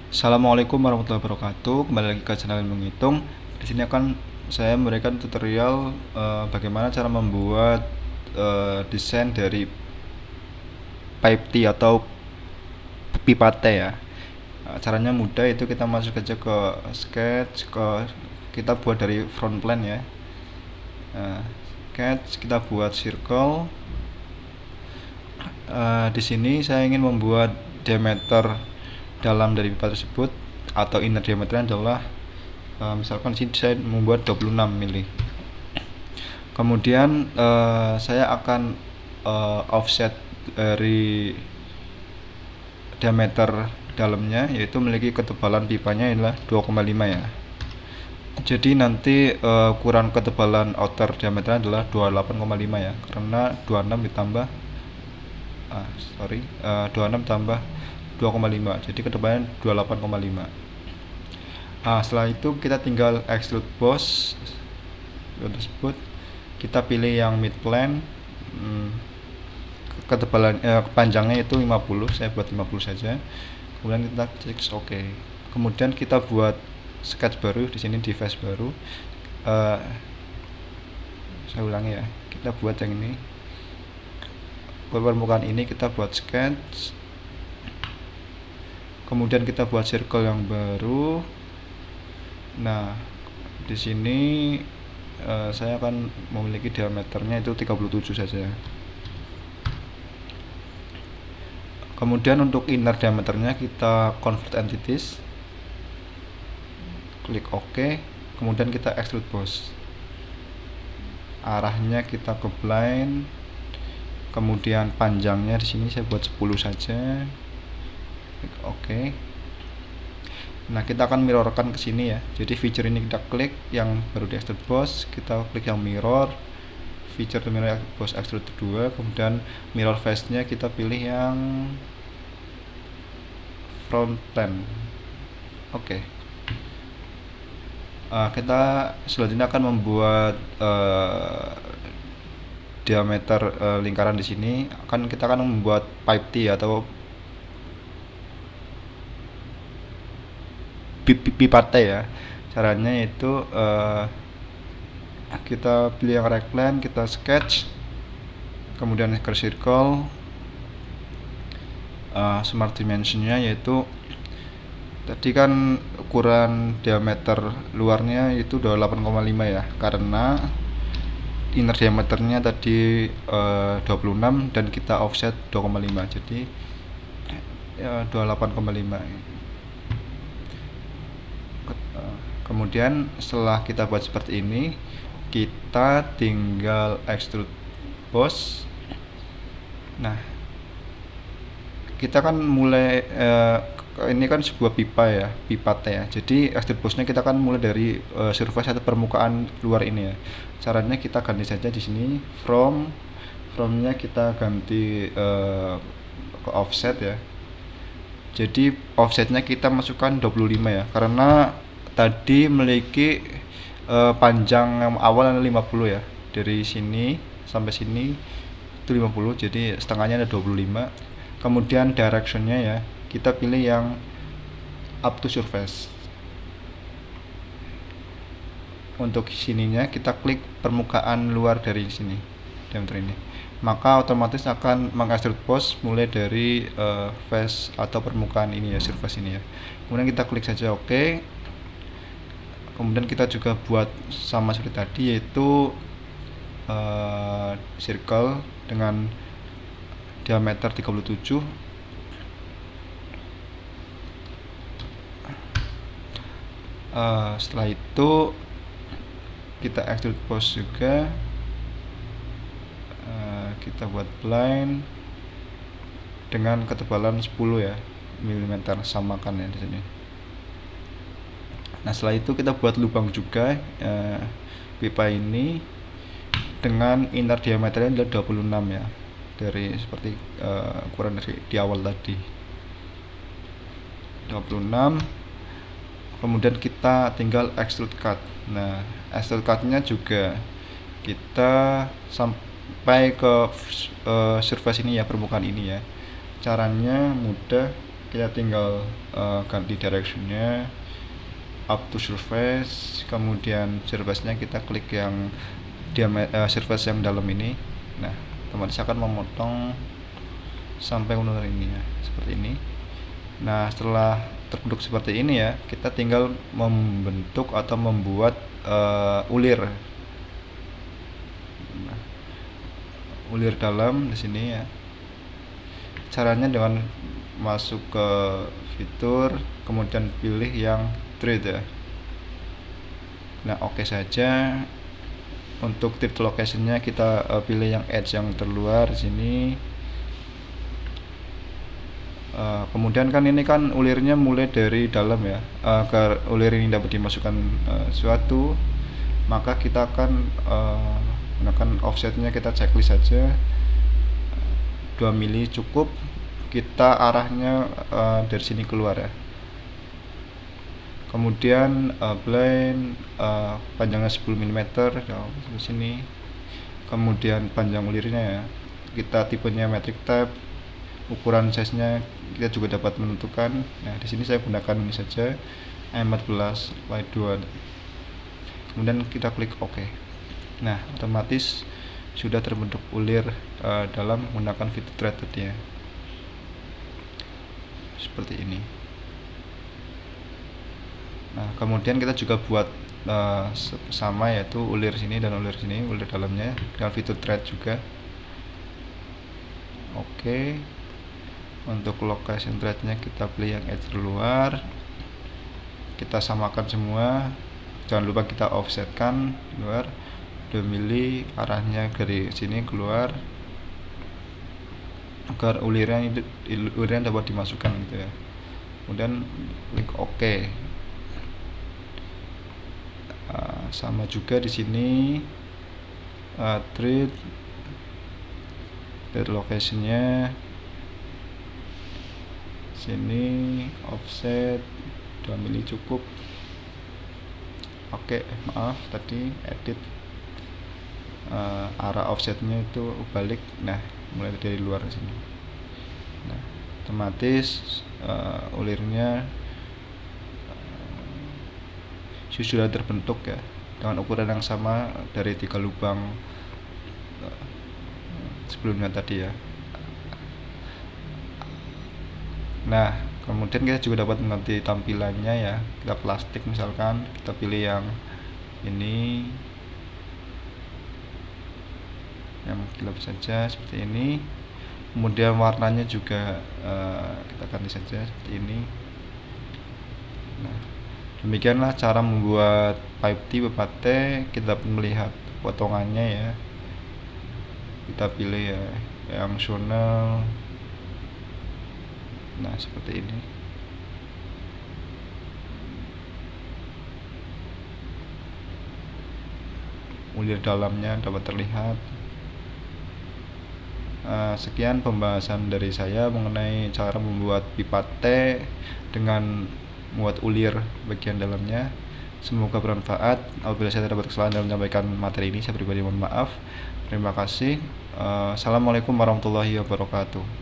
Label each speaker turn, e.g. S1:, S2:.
S1: Assalamualaikum warahmatullahi wabarakatuh. Kembali lagi ke channel menghitung. Di sini akan saya memberikan tutorial bagaimana cara membuat desain dari pipe T atau pipa T ya. Caranya mudah, itu kita masuk aja ke sketch, kita buat dari front plan ya. Sketch, kita buat circle. Di sini saya ingin membuat diameter dalam dari pipa tersebut atau inner diameternya adalah misalkan sini saya membuat 26 mili. Kemudian saya akan offset dari diameter dalamnya, yaitu memiliki ketebalan pipanya adalah 2,5 ya. Jadi nanti ukuran ketebalan outer diameternya adalah 28,5 ya, karena 26 ditambah 26 tambah 2,5, jadi ketebalan 28,5. Setelah itu kita tinggal extrude boss tersebut, kita pilih yang mid plane, ketebalan panjangnya itu 50, saya buat 50 saja. Kemudian kita klik OK. Kemudian kita buat sketch baru di sini, di face baru. Saya ulangi ya, kita buat yang ini, permukaan ini kita buat sketch. Kemudian kita buat circle yang baru. Nah, di sini saya akan memiliki diameternya itu 37 saja. Kemudian untuk inner diameternya kita convert entities, klik OK. Kemudian kita extrude boss, arahnya kita ke blind. Kemudian panjangnya di sini saya buat 10 saja, klik OK. Nah, kita akan mirrorkan ke sini ya. Jadi feature ini kita klik yang baru di extrude boss, kita klik yang mirror, feature mirror boss extrude 2, kemudian mirror face nya kita pilih yang front plane. Oke. Kita selanjutnya akan membuat diameter lingkaran di sini. Kita akan membuat pipe T atau pipa T ya. Caranya itu kita pilih yang rectline, kita sketch, kemudian ke circle. Smart dimensionnya yaitu tadi kan ukuran diameter luarnya itu 28,5 ya, karena inner diameternya tadi 26 dan kita offset 2,5, jadi 28,5. Kemudian setelah kita buat seperti ini, kita tinggal extrude boss. Nah, kita kan mulai ini kan sebuah pipa ya, pipa T ya. Jadi extrude boss-nya kita kan mulai dari surface atau permukaan luar ini ya. Caranya kita ganti saja di sini, from-nya kita ganti ke offset ya. Jadi offsetnya kita masukkan 25 ya, karena tadi memiliki panjang yang awal 50 ya, dari sini sampai sini itu 50, jadi setengahnya ada 25. Kemudian directionnya ya, kita pilih yang up to surface. Untuk sininya kita klik permukaan luar dari sini, diameter ini, maka otomatis akan mengextrude boss mulai dari face atau permukaan ini ya, surface ini ya. Kemudian kita klik saja OK. Kemudian kita juga buat sama seperti tadi, yaitu circle dengan diameter 37. Setelah itu kita extrude boss juga, kita buat blind dengan ketebalan 10 ya mm, samakan ya di sini. Nah, setelah itu kita buat lubang juga pipa ini dengan inner diameternya adalah 26 ya, dari seperti ukuran dari di awal tadi, 26. Kemudian kita tinggal extrude cut. Nah, extrude cut nya juga kita sampai ke surface ini ya, permukaan ini ya. Caranya mudah, kita tinggal ganti directionnya up to surface, kemudian surface-nya kita klik yang surface yang dalam ini. Nah, otomatis akan memotong sampai menurut ini ya, seperti ini. Nah, setelah terbentuk seperti ini ya, kita tinggal membentuk atau membuat ulir. Nah, ulir dalam di sini ya. Caranya dengan masuk ke fitur, kemudian pilih yang thread ya. Nah, oke saja. Untuk thread location-nya kita pilih yang edge yang terluar sini. Kemudian kan ini kan ulirnya mulai dari dalam ya. Agar ulir ini dapat dimasukkan suatu, maka kita akan gunakan offsetnya, kita checklist saja 2 mili cukup. Kita arahnya dari sini keluar ya. Kemudian blind panjangnya 10 mm di sini. Kemudian panjang ulirnya ya, kita tipenya metric tab, ukuran size nya kita juga dapat menentukan. Nah, di sini saya gunakan ini saja, M14 wide 2. Kemudian kita klik OK. Nah, otomatis sudah terbentuk ulir dalam menggunakan fitur thread tadi ya, seperti ini. Nah, kemudian kita juga buat sama, yaitu ulir sini dan ulir sini, ulir dalamnya dengan fitur thread juga. Oke. Untuk location threadnya kita pilih yang edge luar, kita samakan semua. Jangan lupa kita offsetkan luar 2 mili, arahnya dari sini keluar agar ulirnya dapat dimasukkan gitu ya. Kemudian klik OK. Sama juga di sini thread locationnya sini, offset 2 mili cukup. Oke, maaf tadi edit arah offsetnya itu balik. Nah, mulai dari luar sini. Nah, otomatis ulirnya sudah terbentuk ya, dengan ukuran yang sama dari 3 lubang sebelumnya tadi ya. Nah, kemudian kita juga dapat mengganti tampilannya ya. Kita plastik misalkan, kita pilih yang ini, yang gelap saja seperti ini. Kemudian warnanya juga kita ganti saja seperti ini. Nah, demikianlah cara membuat pipe T bepate. Kita melihat potongannya ya, kita pilih ya yang zonal. Nah, seperti ini. Ulir dalamnya dapat terlihat. Sekian pembahasan dari saya mengenai cara membuat pipa T dengan membuat ulir bagian dalamnya. Semoga bermanfaat. Apabila saya dapat kesalahan dalam menyampaikan materi ini, saya pribadi mohon maaf. Terima kasih. Assalamualaikum warahmatullahi wabarakatuh.